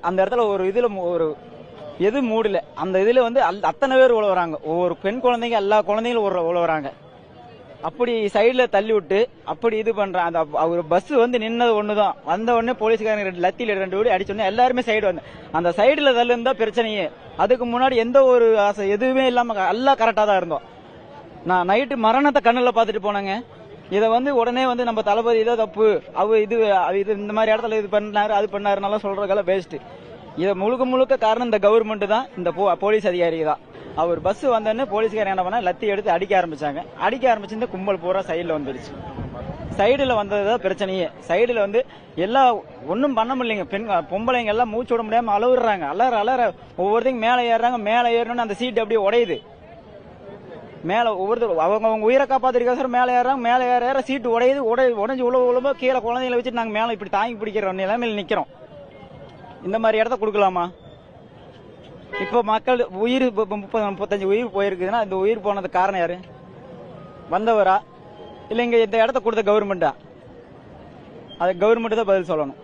அந்த இடத்துல ஒரு இதுல ஒரு எது மூடல அந்த இதுல வந்து அத்தனை பேர் உழவுறாங்க. ஒவ்வொரு பெண் குழந்தைங்க எல்லா குழந்தைங்களும் உழவுறாங்க. அப்படி சைடுல தள்ளி விட்டு அப்படி இது பண்றான். அந்த ஒரு பஸ் வந்து நின்னது ஒண்ணுதான். வந்த உடனே போலீஸ்காரங்க லத்தியில 2 வீடு அடிச்சோடனே எல்லாருமே சைடு வந்து அந்த சைடுல தள்ளு இருந்தா பிரச்சனையே. அதுக்கு முன்னாடி எந்த ஒரு எதுவுமே இல்லாம எல்லாம் கரெக்டா தான் இருந்தோம். நான் நைட்டு மரணத்தை கண்ணுல பாத்துட்டு போனேங்க. இதை வந்து உடனே வந்து நம்ம தளபதி இதோ தப்பு இது இந்த மாதிரி இடத்துல இது பண்ணாரு அது பண்ணாருனால சொல்றதுக்கெல்லாம் வேஸ்ட். இதை முழுக்க காரணம் இந்த கவர்மெண்ட் தான், இந்த போலீஸ் அதிகாரி தான். அவர் பஸ் வந்தோடனே போலீஸ்காரங்க என்ன பண்ணா லத்தி எடுத்து அடிக்க ஆரம்பிச்சாங்க. அடிக்க ஆரம்பிச்சு இந்த கும்பல் பூரா சைடுல வந்துருச்சு. சைடுல வந்ததுதான் பிரச்சனையே. சைடுல வந்து எல்லாம் ஒன்னும் பண்ண முடியலைங்க. பொம்பளைங்க எல்லாம் மூச்சு விட முடியாம அலவுறாங்க. அலற ஒவ்வொருத்தையும் மேல ஏறுறாங்க. மேல ஏறணும்னு அந்த சீட் அப்படியே உடையுது. மேல ஒவ்வொருத்தர் அவங்க உயிரை காப்பாத்திருக்க மேல ஏறாங்க. மேல ஏற சீட்டு உடையுது. உடஞ்சு உழவு கீழே குழந்தைகளை வச்சுட்டு நாங்க மேல இப்படி தாங்கி பிடிக்கிற நிலைமையில நிக்கிறோம். இந்த மாதிரி இடத்த கொடுக்கலாமா? இப்ப மக்கள் உயிர் 30-35 உயிர் போயிருக்குதுன்னா இந்த உயிர் போனது காரணம் யாரு? வந்தவரா இல்ல இங்க இந்த இடத்த கொடுத்த கவர்மெண்டா? அது கவர்மெண்ட் தான் பதில் சொல்லணும்.